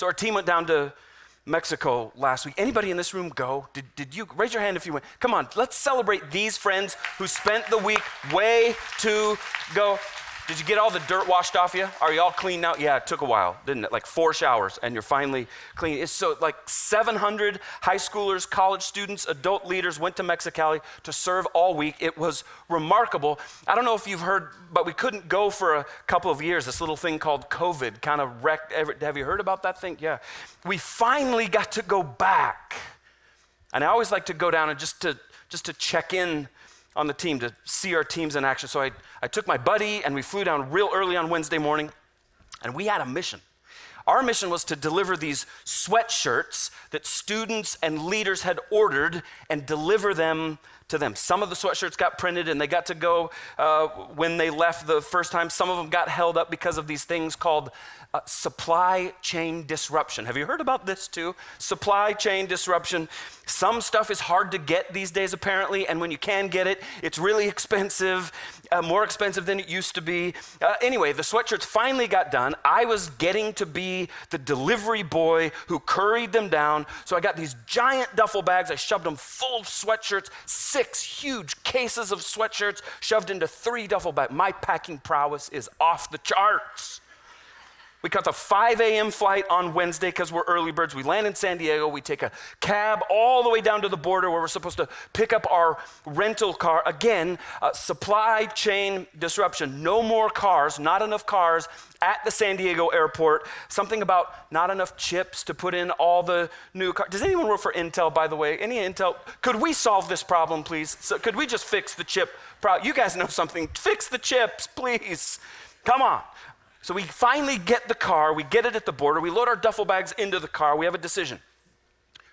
So our team went down to Mexico last week. Anybody in this room go? Did you? Raise your hand if you went. Come on, let's celebrate these friends who spent the week way to go. Did you get all the dirt washed off you? Are you all clean now? Yeah, it took a while, didn't it? Like 4 showers and you're finally clean. It's so like 700 high schoolers, college students, adult leaders went to Mexicali to serve all week. It was remarkable. I don't know if you've heard, but we couldn't go for a couple of years. This little thing called COVID kind of wrecked have you heard about that thing? Yeah. We finally got to go back. And I always like to go down and just to check in on the team, to see our teams in action. So I took my buddy and we flew down real early on Wednesday morning, and we had a mission. Our mission was to deliver these sweatshirts that students and leaders had ordered and deliver them to them. Some of the sweatshirts got printed and they got to go when they left the first time. Some of them got held up because of these things called supply chain disruption. Have you heard about this too? Supply chain disruption. Some stuff is hard to get these days apparently, and when you can get it, it's really expensive, more expensive than it used to be. Anyway, the sweatshirts finally got done. I was getting to be the delivery boy who curried them down. So I got these giant duffel bags. I shoved them full of sweatshirts, 6 huge cases of sweatshirts shoved into 3 duffel bags. My packing prowess is off the charts. We caught the 5 a.m. flight on Wednesday because we're early birds. We land in San Diego. We take a cab all the way down to the border where we're supposed to pick up our rental car. Again, supply chain disruption. No more cars, not enough cars at the San Diego airport. Something about not enough chips to put in all the new cars. Does anyone work for Intel, by the way? Any Intel? Could we solve this problem, please? So could we just fix the chip problem? You guys know something. Fix the chips, please. Come on. So we finally get the car, we get it at the border, we load our duffel bags into the car, we have a decision.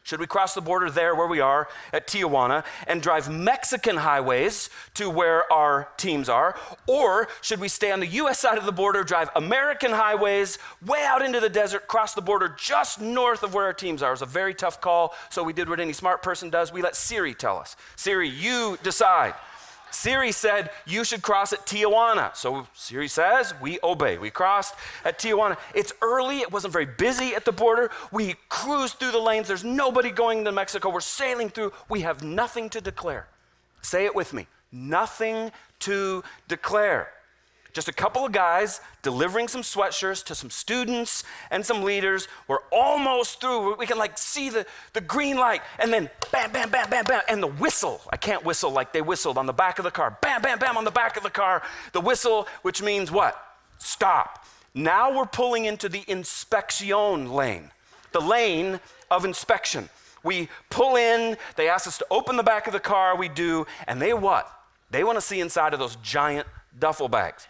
Should we cross the border there where we are at Tijuana and drive Mexican highways to where our teams are? Or should we stay on the US side of the border, drive American highways way out into the desert, cross the border just north of where our teams are? It was a very tough call, so we did what any smart person does. We let Siri tell us. Siri, you decide. Siri said, you should cross at Tijuana. So Siri says, we obey. We crossed at Tijuana. It's early. It wasn't very busy at the border. We cruised through the lanes. There's nobody going to Mexico. We're sailing through. We have nothing to declare. Say it with me. Nothing to declare. Just a couple of guys delivering some sweatshirts to some students and some leaders. We're almost through. We can see the green light, and then bam, bam, bam, bam, bam, and the whistle. I can't whistle like they whistled on the back of the car. Bam, bam, bam on the back of the car. The whistle, which means what? Stop. Now we're pulling into the inspection lane, the lane of inspection. We pull in. They ask us to open the back of the car. We do, and they what? They want to see inside of those giant duffel bags.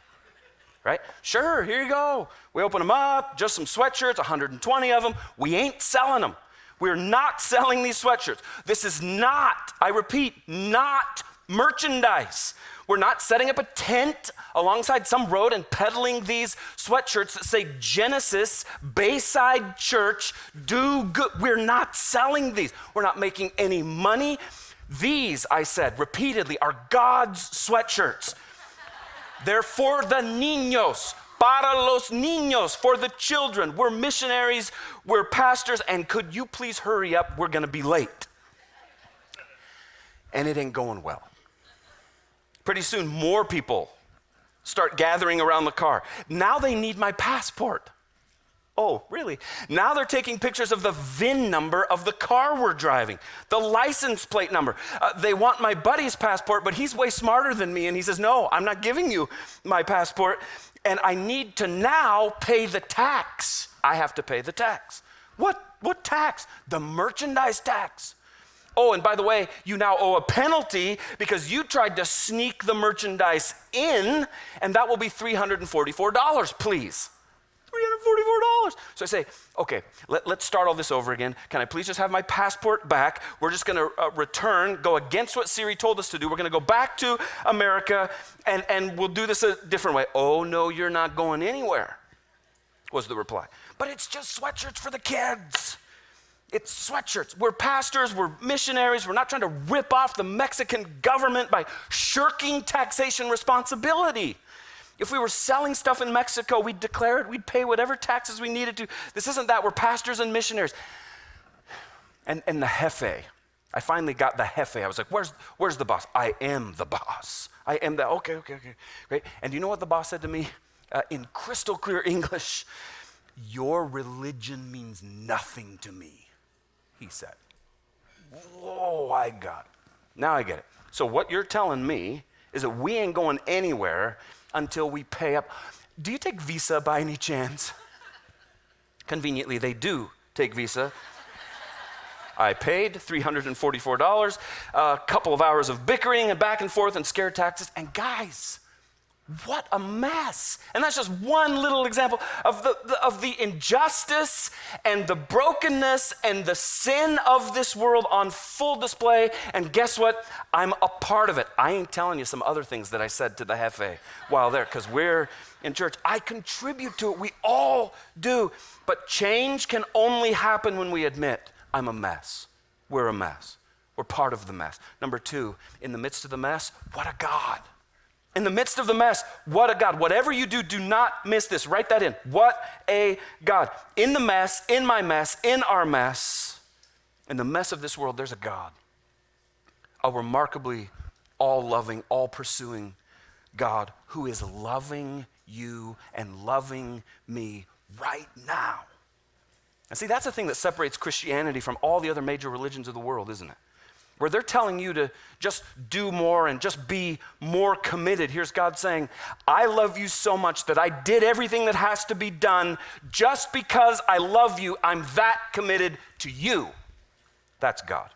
Right? Sure, here you go. We open them up, just some sweatshirts, 120 of them. We ain't selling them. We're not selling these sweatshirts. This is not, I repeat, not merchandise. We're not setting up a tent alongside some road and peddling these sweatshirts that say Genesis, Bayside Church, do good. We're not selling these. We're not making any money. These, I said repeatedly, are God's sweatshirts. They're for the niños, para los niños, for the children. We're missionaries, we're pastors, and could you please hurry up? We're going to be late. And it ain't going well. Pretty soon, more people start gathering around the car. Now they need my passport. Oh, really? Now they're taking pictures of the VIN number of the car we're driving, the license plate number. They want my buddy's passport, but he's way smarter than me, and he says, no, I'm not giving you my passport, and I need to now pay the tax. I have to pay the tax. What tax? The merchandise tax. Oh, and by the way, you now owe a penalty because you tried to sneak the merchandise in, and that will be $344, please. $344. So I say, okay, let's start all this over again. Can I please just have my passport back? We're just going to return, go against what Siri told us to do. We're going to go back to America, and we'll do this a different way. Oh, no, you're not going anywhere, was the reply. But it's just sweatshirts for the kids. It's sweatshirts. We're pastors, we're missionaries. We're not trying to rip off the Mexican government by shirking taxation responsibility. If we were selling stuff in Mexico, we'd declare it, we'd pay whatever taxes we needed to. This isn't that, we're pastors and missionaries. And the Hefe, I finally got the Hefe. I was like, where's the boss? I am the boss. I am the, okay, great. And you know what the boss said to me in crystal clear English? Your religion means nothing to me, he said. Whoa, I got it. Now I get it. So what you're telling me is that we ain't going anywhere until we pay up. Do you take Visa by any chance? Conveniently, they do take Visa. I paid $344, a couple of hours of bickering and back and forth and scare taxes. And guys, what a mess. And that's just one little example of the injustice and the brokenness and the sin of this world on full display. And guess what? I'm a part of it. I ain't telling you some other things that I said to the Hefe while there, because we're in church. I contribute to it. We all do. But change can only happen when we admit, I'm a mess. We're a mess. We're part of the mess. Number two, in the midst of the mess, what a God. In the midst of the mess, what a God. Whatever you do, do not miss this. Write that in. What a God. In the mess, in my mess, in our mess, in the mess of this world, there's a God. A remarkably all-loving, all-pursuing God who is loving you and loving me right now. And see, that's the thing that separates Christianity from all the other major religions of the world, isn't it? Where they're telling you to just do more and just be more committed. Here's God saying, I love you so much that I did everything that has to be done just because I love you. I'm that committed to you. That's God.